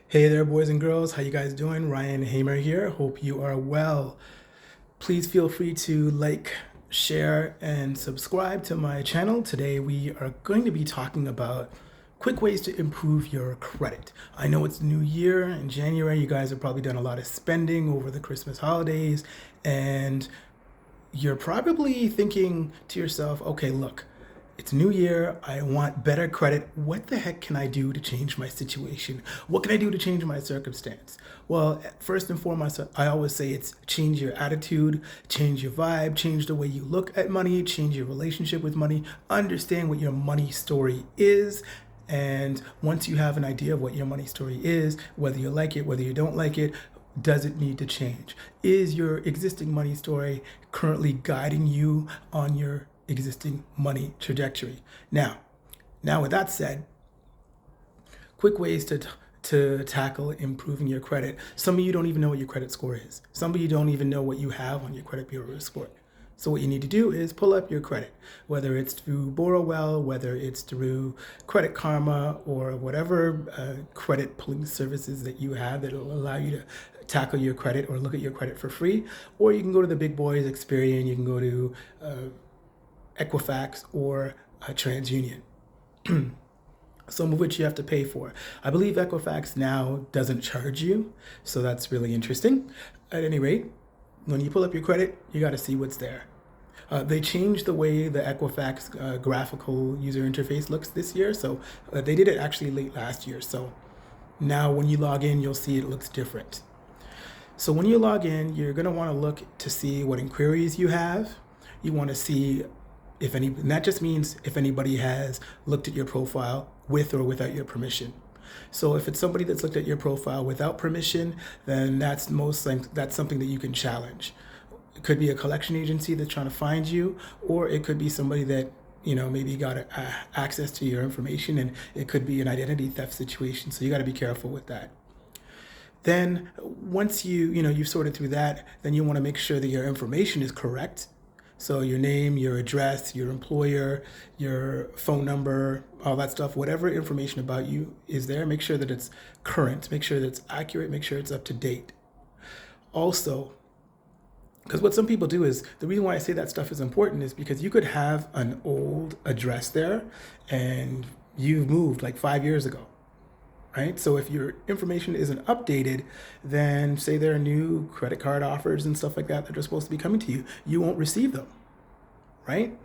Hey there, boys and girls. How you guys doing? Ryan Hamer here. Hope you are well. Please feel free to like, share, and subscribe to my channel. Today we are going to be talking about quick ways to improve your credit. I know it's New Year. In January, you guys have probably done a lot of spending over the Christmas holidays, and you're probably thinking to yourself, okay, look, it's New Year. I want better credit. What the heck can I do to change my situation? What can I do to change my circumstance? Well, first and foremost, I always say it's change your attitude, change your vibe, change the way you look at money, change your relationship with money, understand what your money story is. And once you have an idea of what your money story is, whether you like it, whether you don't like it, does it need to change? Is your existing money story currently guiding you on your existing money trajectory? Now with that said, quick ways to tackle improving your credit. Some of you don't even know what your credit score is. Some of you don't even know what you have on your credit bureau score. So what you need to do is pull up your credit, whether it's through Borrowell, whether it's through Credit Karma, or whatever credit pulling services that you have that will allow you to tackle your credit or look at your credit for free. Or you can go to the big boys, Experian, you can go to Equifax or TransUnion, some of which you have to pay for. I believe Equifax now doesn't charge you, so that's really interesting. At any rate, when you pull up your credit, you got to see what's there. They changed the way the Equifax graphical user interface looks this year, so they did it actually late last year. So now when you log in, you'll see it looks different. So when you log in, you're going to want to look to see what inquiries you have. You want to see if any, and that just means if anybody has looked at your profile with or without your permission. So if it's somebody that's looked at your profile without permission, then that's something that you can challenge. It could be a collection agency that's trying to find you, or it could be somebody that maybe got access to your information, and it could be an identity theft situation. So you got to be careful with that. Then once you've sorted through that, then you want to make sure that your information is correct. So your name, your address, your employer, your phone number, all that stuff, whatever information about you is there, make sure that it's current, make sure that it's accurate, make sure it's up to date. Also, because what some people do is, the reason why I say that stuff is important is because you could have an old address there and you've moved like 5 years ago, right? So if your information isn't updated, then say there are new credit card offers and stuff like that that are supposed to be coming to you, you won't receive them, right?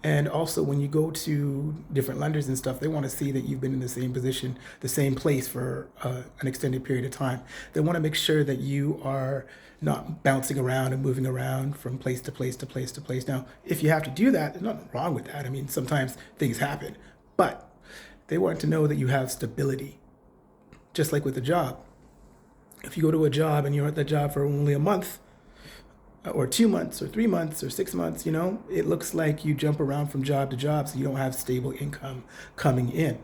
And also when you go to different lenders and stuff, they want to see that you've been in the same position, the same place for an extended period of time. They want to make sure that you are not bouncing around and moving around from place to place to place to place. Now, if you have to do that, there's nothing wrong with that. I mean, sometimes things happen, but they want to know that you have stability. Just like with a job. If you go to a job and you're at that job for only a month, or 2 months, or 3 months, or 6 months, it looks like you jump around from job to job, so you don't have stable income coming in.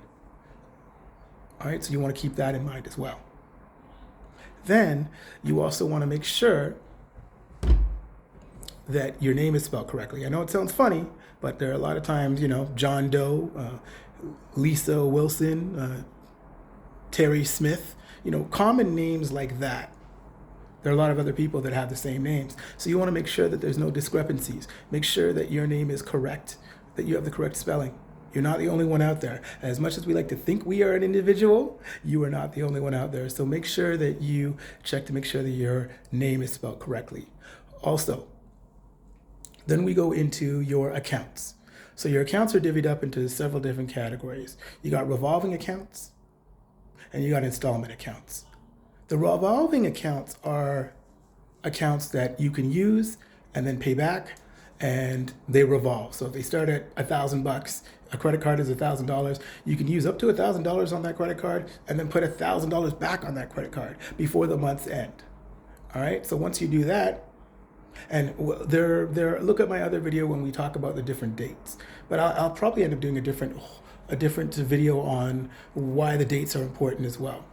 All right, so you want to keep that in mind as well. Then you also want to make sure that your name is spelled correctly. I know it sounds funny, but there are a lot of times, John Doe, Lisa Wilson, Terry Smith, common names like that. There are a lot of other people that have the same names. So you want to make sure that there's no discrepancies. Make sure that your name is correct, that you have the correct spelling. You're not the only one out there. As much as we like to think we are an individual, you are not the only one out there. So make sure that you check to make sure that your name is spelled correctly. Also, then we go into your accounts. So your accounts are divvied up into several different categories. You got revolving accounts, and you got installment accounts. The revolving accounts are accounts that you can use and then pay back, and they revolve. So if they start at $1,000, a credit card is $1,000, you can use up to $1,000 on that credit card and then put $1,000 back on that credit card before the month's end. All right, so once you do that, and look at my other video when we talk about the different dates, but I'll probably end up doing a different video on why the dates are important as well.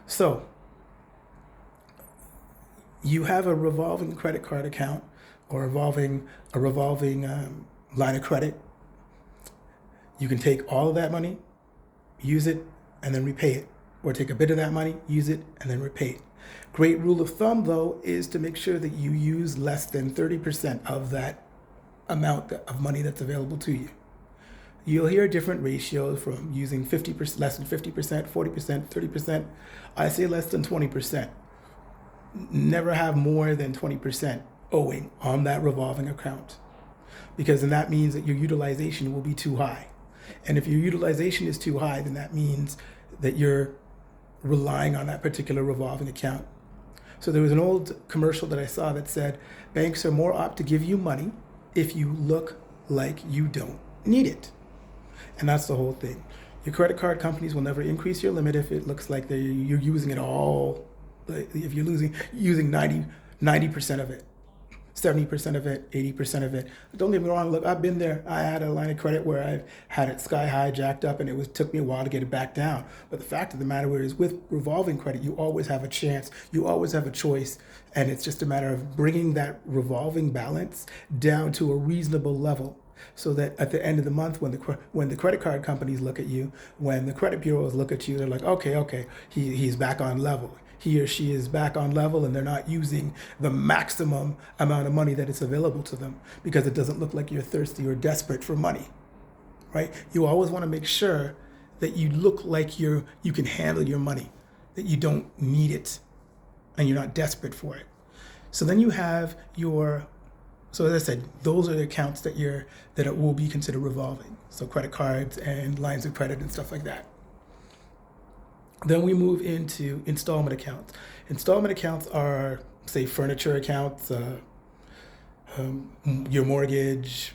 So you have a revolving credit card account or a revolving line of credit. You can take all of that money, use it, and then repay it. or take a bit of that money, use it, and then repay it. Great rule of thumb, though, is to make sure that you use less than 30% of that amount of money that's available to you. You'll hear different ratios from using 50%, less than 50%, 40%, 30%. I say less than 20%. Never have more than 20% owing on that revolving account, because then that means that your utilization will be too high. And if your utilization is too high, then that means that you're relying on that particular revolving account. So there was an old commercial that I saw that said, banks are more apt to give you money if you look like you don't need it. And that's the whole thing. Your credit card companies will never increase your limit if it looks like you're using it all. If you're using 90% of it, 70% of it, 80% of it. Don't get me wrong, look, I've been there. I had a line of credit where I've had it sky high, jacked up, and took me a while to get it back down. But the fact of the matter is, with revolving credit, you always have a chance, you always have a choice, and it's just a matter of bringing that revolving balance down to a reasonable level, so that at the end of the month, when the credit card companies look at you, when the credit bureaus look at you, they're like, okay, he's back on level. He or she is back on level, and they're not using the maximum amount of money that is available to them, because it doesn't look like you're thirsty or desperate for money, right? You always want to make sure that you look like you can handle your money, that you don't need it, and you're not desperate for it. So then you have so as I said, those are the accounts that it will be considered revolving. So credit cards and lines of credit and stuff like that. Then we move into installment accounts. Installment accounts are, say, furniture accounts, your mortgage,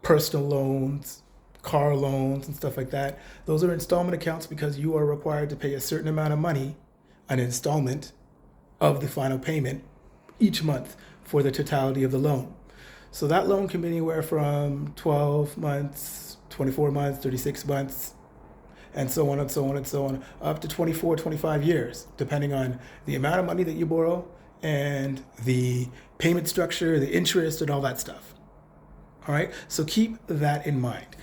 personal loans, car loans, and stuff like that. Those are installment accounts because you are required to pay a certain amount of money, an installment of the final payment each month for the totality of the loan. So that loan can be anywhere from 12 months, 24 months, 36 months, and so on and so on and so on, up to 24, 25 years, depending on the amount of money that you borrow and the payment structure, the interest, and all that stuff. All right, so keep that in mind.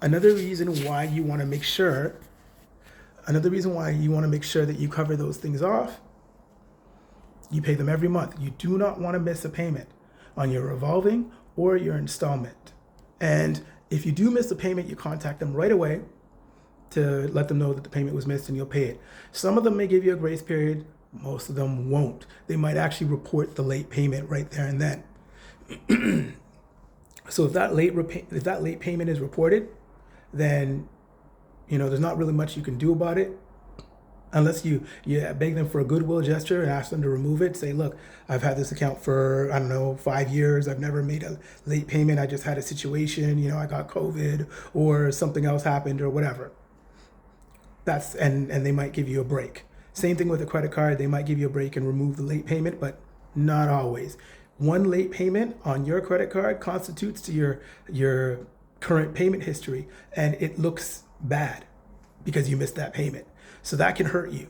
Another reason why you want to make sure that you cover those things off, you pay them every month. You do not want to miss a payment on your revolving or your installment. And if you do miss a payment, you contact them right away to let them know that the payment was missed, and you'll pay it. Some of them may give you a grace period. Most of them won't. They might actually report the late payment right there and then. So if that late payment is reported, then there's not really much you can do about it, unless you beg them for a goodwill gesture and ask them to remove it. Say, look, I've had this account for, 5 years. I've never made a late payment. I just had a situation, I got COVID or something else happened or whatever. And they might give you a break. Same thing with a credit card. They might give you a break and remove the late payment, but not always. One late payment on your credit card constitutes to your current payment history, and it looks bad because you missed that payment. So that can hurt you.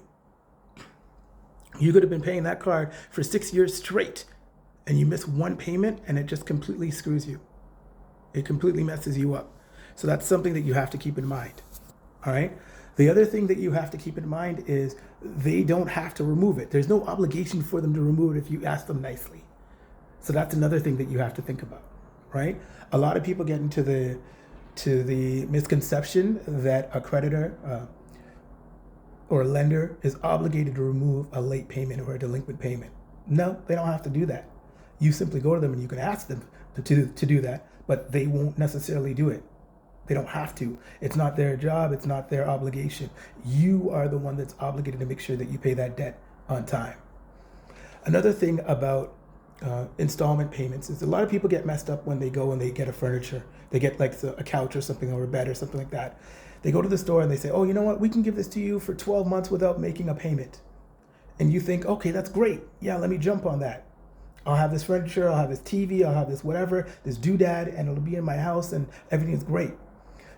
You could have been paying that card for 6 years straight, and you miss one payment, and it just completely screws you. It completely messes you up. So that's something that you have to keep in mind. All right? The other thing that you have to keep in mind is they don't have to remove it. There's no obligation for them to remove it if you ask them nicely. So that's another thing that you have to think about, right? A lot of people get into the misconception that a creditor or a lender is obligated to remove a late payment or a delinquent payment. No, they don't have to do that. You simply go to them and you can ask them to do that, but they won't necessarily do it. They don't have to. It's not their job. It's not their obligation. You are the one that's obligated to make sure that you pay that debt on time. Another thing about installment payments is a lot of people get messed up when they go and they get a furniture. They get like a couch or something, or a bed or something like that. They go to the store and they say, oh, you know what? We can give this to you for 12 months without making a payment. And you think, okay, that's great. Yeah, let me jump on that. I'll have this furniture, I'll have this TV, I'll have this whatever, this doodad, and it'll be in my house and everything is great.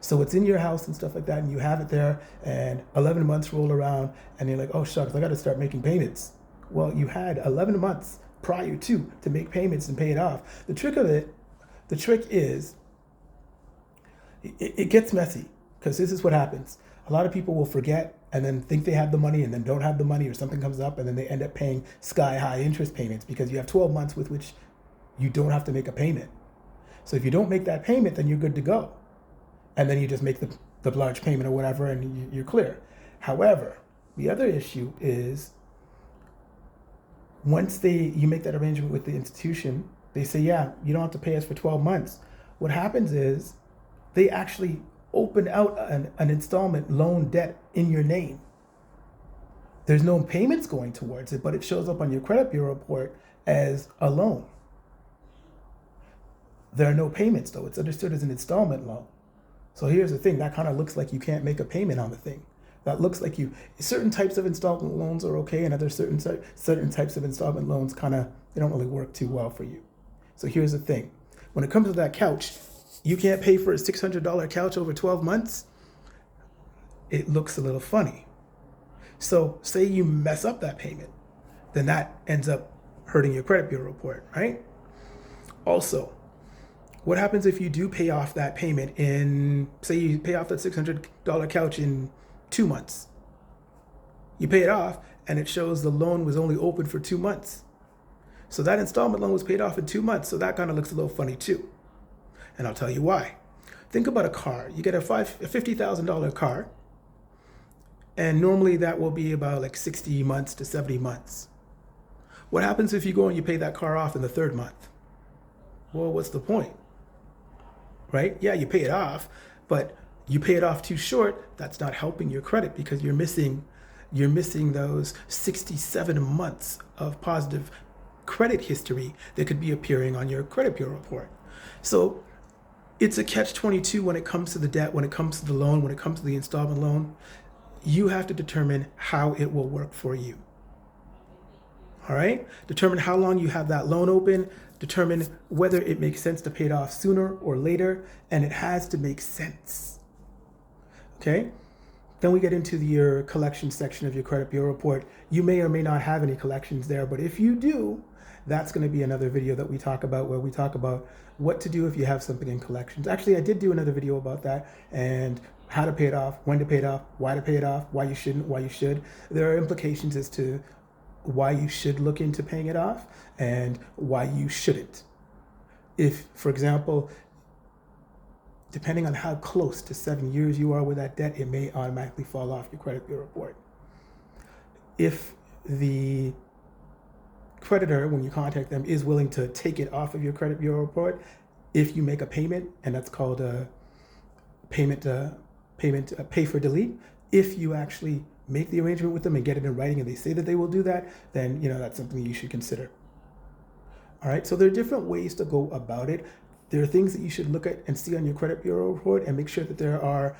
So it's in your house and stuff like that, and you have it there, and 11 months roll around, and you're like, oh, shucks, I got to start making payments. Well, you had 11 months prior to make payments and pay it off. The trick is, it gets messy, because this is what happens. A lot of people will forget and then think they have the money and then don't have the money, or something comes up and then they end up paying sky high interest payments because you have 12 months with which you don't have to make a payment. So if you don't make that payment, then you're good to go. And then you just make the large payment or whatever and you're clear. However, the other issue is once you make that arrangement with the institution, they say, yeah, you don't have to pay us for 12 months. What happens is they actually open out an installment loan debt in your name. There's no payments going towards it, but it shows up on your credit bureau report as a loan. There are no payments though. It's understood as an installment loan. So here's the thing, that kind of looks like you can't make a payment on the thing. That looks like certain types of installment loans are okay, and other certain types of installment loans they don't really work too well for you. So here's the thing, when it comes to that couch, you can't pay for a $600 couch over 12 months. It looks a little funny. So say you mess up that payment, then that ends up hurting your credit bureau report, right? Also, what happens if you do pay off that payment say you pay off that $600 couch in 2 months? You pay it off and it shows the loan was only open for 2 months. So that installment loan was paid off in 2 months. So that kind of looks a little funny too. And I'll tell you why. Think about a car. You get a $50,000 car, and normally that will be about like 60 months to 70 months. What happens if you go and you pay that car off in the 3rd month? Well, what's the point? Right? Yeah, you pay it off, but you pay it off too short. That's not helping your credit because you're missing those 67 months of positive credit history that could be appearing on your credit bureau report. So it's a catch-22 when it comes to the debt, when it comes to the loan, when it comes to the installment loan. You have to determine how it will work for you. All right? Determine how long you have that loan open. Determine whether it makes sense to pay it off sooner or later, and it has to make sense. Okay? Then we get into your collection section of your credit bureau report. You may or may not have any collections there, but if you do, that's going to be another video that we talk about, where we talk about what to do if you have something in collections. Actually, I did do another video about that, and how to pay it off, when to pay it off, why to pay it off, why you shouldn't, why you should. There are implications as to why you should look into paying it off and why you shouldn't. If, for example, depending on how close to 7 years you are with that debt, it may automatically fall off your credit bureau report. If the creditor, when you contact them, is willing to take it off of your credit bureau report, if you make a payment, and that's called a pay for delete, if you actually make the arrangement with them and get it in writing and they say that they will do that, then that's something you should consider. All right, so there are different ways to go about it. There are things that you should look at and see on your credit bureau report, and make sure that there are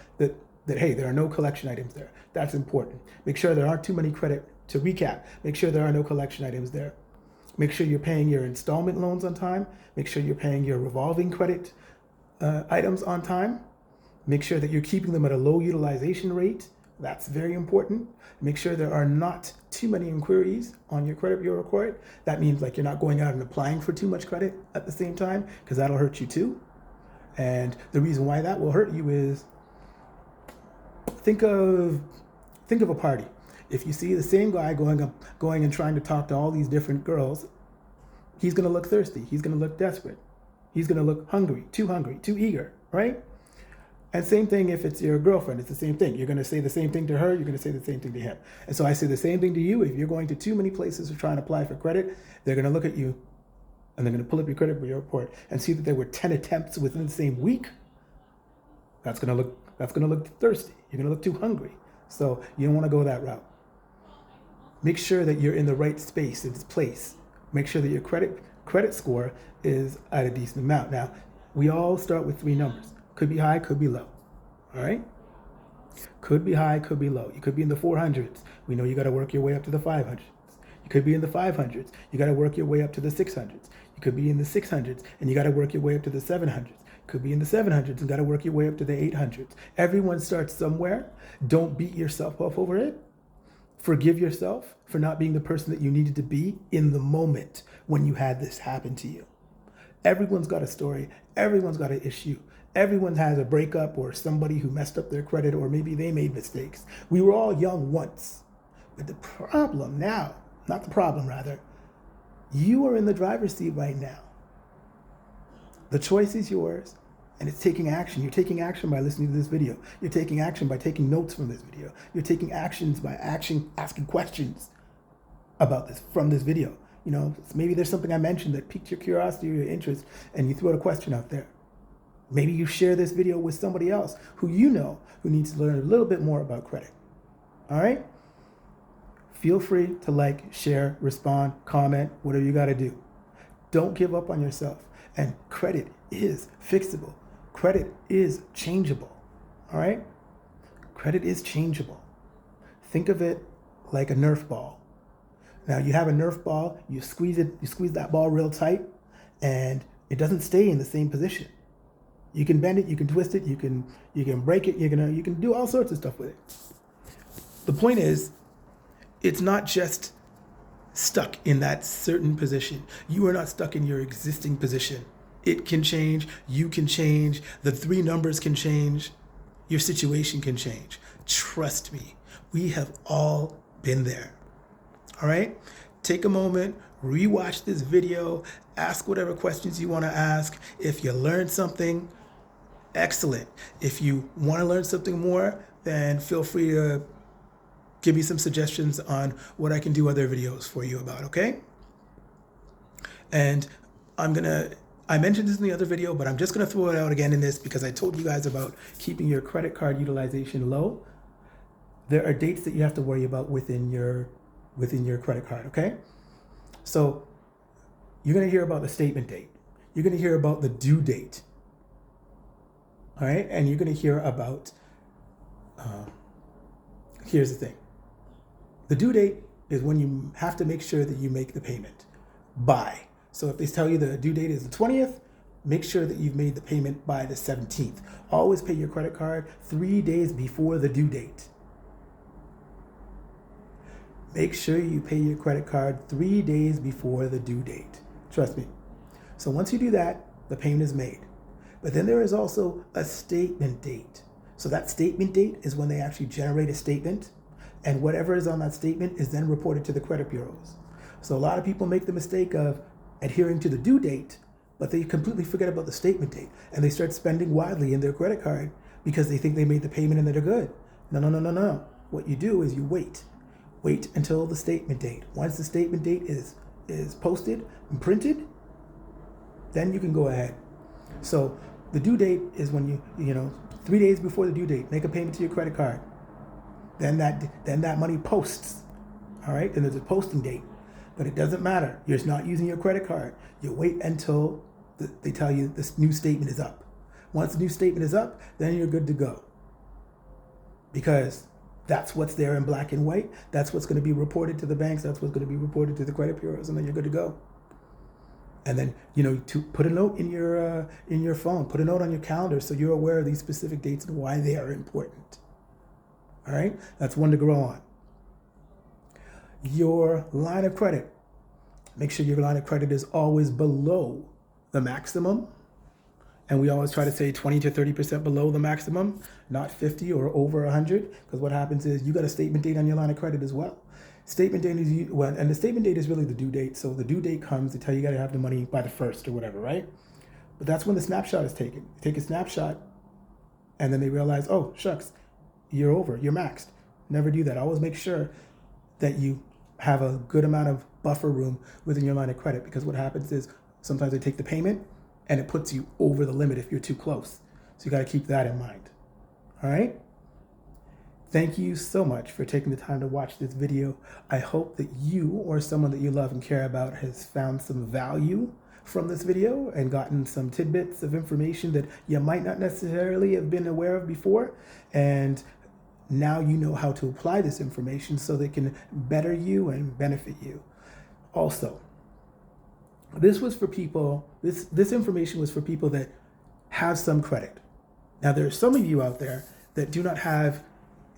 no collection items there. That's important. Make sure there aren't too many to recap, make sure there are no collection items there. Make sure you're paying your installment loans on time. Make sure you're paying your revolving credit items on time. Make sure that you're keeping them at a low utilization rate. That's very important. Make sure there are not too many inquiries on your credit bureau report. That means like you're not going out and applying for too much credit at the same time, because that'll hurt you too. And the reason why that will hurt you is, think of a party. If you see the same guy going and trying to talk to all these different girls, he's going to look thirsty. He's going to look desperate. He's going to look hungry, too eager, right? And same thing if it's your girlfriend, it's the same thing. You're going to say the same thing to her, you're going to say the same thing to him. And so I say the same thing to you. If you're going to too many places or trying to apply for credit, they're going to look at you and they're going to pull up your credit bureau report and see that there were 10 attempts within the same week. That's going to look thirsty. You're going to look too hungry. So you don't want to go that route. Make sure that you're in the right space, in its place. Make sure that your credit score is at a decent amount. Now, we all start with 3 numbers. Could be high, could be low. All right? Could be high, could be low. You could be in the 400s. We know you got to work your way up to the 500s. You could be in the 500s. You got to work your way up to the 600s. You could be in the 600s and you got to work your way up to the 700s. You could be in the 700s and got to work your way up to the 800s. Everyone starts somewhere. Don't beat yourself up over it. Forgive yourself for not being the person that you needed to be in the moment when you had this happen to you. Everyone's got a story. Everyone's got an issue. Everyone has a breakup or somebody who messed up their credit, or maybe they made mistakes. We were all young once. But the problem now, not the problem rather, you are in the driver's seat right now. The choice is yours, and it's taking action. You're taking action by listening to this video. You're taking action by taking notes from this video. You're taking actions by asking questions about this from this video. You know, maybe there's something I mentioned that piqued your curiosity or your interest, and you throw a question out there. Maybe you share this video with somebody else who you know who needs to learn a little bit more about credit. All right? Feel free to like, share, respond, comment, whatever you got to do. Don't give up on yourself. And credit is fixable. Credit is changeable. All right? Credit is changeable. Think of it like a Nerf ball. Now you have a Nerf ball, you squeeze that ball real tight, and it doesn't stay in the same position. You can bend it, you can twist it, you can break it, you can do all sorts of stuff with it. The point is, it's not just stuck in that certain position. You are not stuck in your existing position. It can change, you can change, the three numbers can change, your situation can change. Trust me, we have all been there. All right? Take a moment, rewatch this video, ask whatever questions you want to ask. If you learned something, excellent. If you want to learn something more, then feel free to give me some suggestions on what I can do other videos for you about, okay? And I mentioned this in the other video, but I'm just gonna throw it out again in this because I told you guys about keeping your credit card utilization low. There are dates that you have to worry about within your credit card, okay? So you're gonna hear about the statement date. You're gonna hear about the due date, all right? And you're gonna hear about, here's the thing. The due date is when you have to make sure that you make the payment by. So if they tell you the due date is the 20th, make sure that you've made the payment by the 17th. Always pay your credit card 3 days before the due date. Make sure you pay your credit card 3 days before the due date. Trust me. So once you do that, the payment is made. But then there is also a statement date. So that statement date is when they actually generate a statement, and whatever is on that statement is then reported to the credit bureaus. So a lot of people make the mistake of adhering to the due date, but they completely forget about the statement date, and they start spending wildly in their credit card because they think they made the payment and that they're good. No. What you do is you wait. Wait until the statement date. Once the statement date is posted and printed, then you can go ahead. So the due date is when you 3 days before the due date, make a payment to your credit card. Then that money posts. All right, then there's a posting date. But it doesn't matter. You're just not using your credit card. You wait until they tell you this new statement is up. Once the new statement is up, then you're good to go. Because that's what's there in black and white. That's what's going to be reported to the banks. That's what's going to be reported to the credit bureaus, and then you're good to go. And then, to put a note in your phone, put a note on your calendar so you're aware of these specific dates and why they are important. All right? That's one to grow on. Your line of credit. Make sure your line of credit is always below the maximum. And we always try to say 20 to 30% below the maximum, not 50 or over 100, because what happens is you got a statement date on your line of credit as well. Statement date is, and the statement date is really the due date. So the due date comes to tell you got to have the money by the 1st or whatever, right? But that's when the snapshot is taken. You take a snapshot, and then they realize, oh, shucks, you're over, you're maxed. Never do that. Always make sure that you have a good amount of buffer room within your line of credit, because what happens is sometimes they take the payment and it puts you over the limit if you're too close. So you got to keep that in mind. All right? Thank you so much for taking the time to watch this video. I hope that you or someone that you love and care about has found some value from this video and gotten some tidbits of information that you might not necessarily have been aware of before. And now you know how to apply this information so they can better you and benefit you. Also, this was for people, this information was for people that have some credit. Now, there are some of you out there that do not have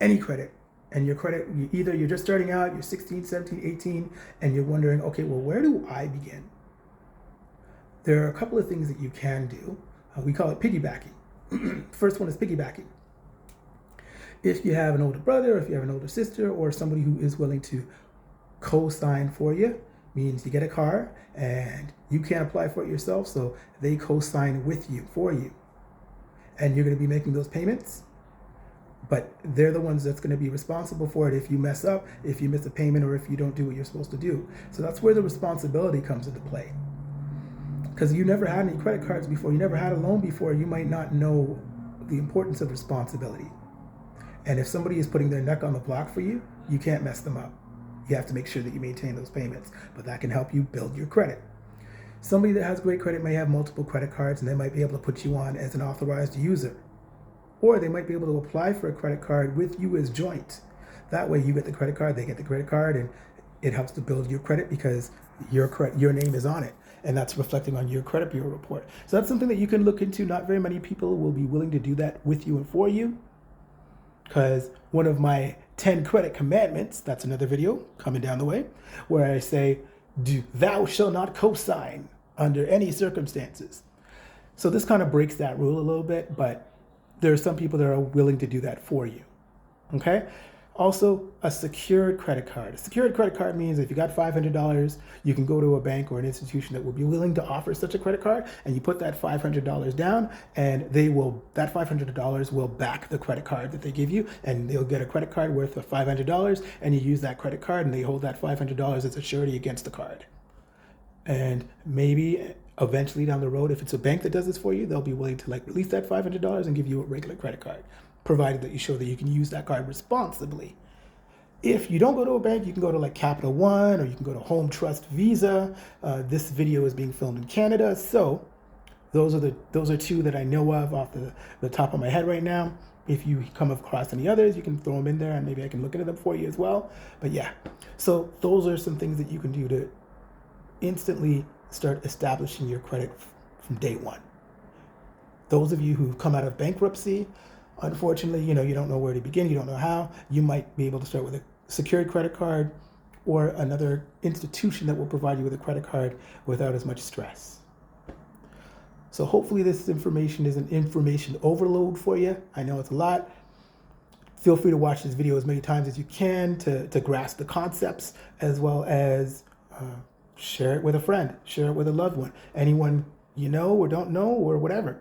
any credit, and your credit, either you're just starting out, you're 16, 17, 18, and you're wondering, okay, well, where do I begin? There are a couple of things that you can do. We call it piggybacking, First one is piggybacking. If you have an older brother, or if you have an older sister, or somebody who is willing to co-sign for you, means you get a car and you can't apply for it yourself, so they co-sign with you, for you. And you're going to be making those payments, but they're the ones that's going to be responsible for it if you mess up, if you miss a payment, or if you don't do what you're supposed to do. So that's where the responsibility comes into play. Because you never had any credit cards before, you never had a loan before, you might not know the importance of responsibility. And if somebody is putting their neck on the block for you, you can't mess them up. You have to make sure that you maintain those payments, but that can help you build your credit. Somebody that has great credit may have multiple credit cards, and they might be able to put you on as an authorized user. Or they might be able to apply for a credit card with you as joint. That way you get the credit card, they get the credit card, and it helps to build your credit because your name is on it. And that's reflecting on your credit bureau report. So that's something that you can look into. Not very many people will be willing to do that with you and for you. Because one of my 10 credit commandments, that's another video coming down the way, where I say, thou shalt not co-sign under any circumstances. So this kind of breaks that rule a little bit, but there are some people that are willing to do that for you. Okay? Also, a secured credit card. A secured credit card means if you got $500, you can go to a bank or an institution that will be willing to offer such a credit card, and you put that $500 down, and that $500 will back the credit card that they give you, and they'll get a credit card worth of $500, and you use that credit card, and they hold that $500 as a surety against the card. And maybe eventually down the road, if it's a bank that does this for you, they'll be willing to release that $500 and give you a regular credit card, provided that you show that you can use that card responsibly. If you don't go to a bank, you can go to Capital One, or you can go to Home Trust Visa. This video is being filmed in Canada, so those are two that I know of off the top of my head right now. If you come across any others, you can throw them in there, and maybe I can look into them for you as well. But yeah, so those are some things that you can do to instantly start establishing your credit from day one. Those of you who've come out of bankruptcy, unfortunately, you don't know where to begin, you don't know how, you might be able to start with a secured credit card or another institution that will provide you with a credit card without as much stress. So hopefully this information is an information overload for you. I know it's a lot. Feel free to watch this video as many times as you can to grasp the concepts, as well as share it with a friend, share it with a loved one, anyone you know or don't know or whatever,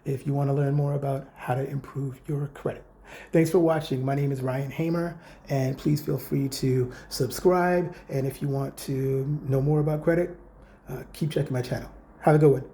if you want to learn more about how to improve your credit. Thanks for watching. My name is Ryan Hamer, and please feel free to subscribe. And if you want to know more about credit, keep checking my channel. Have a good one.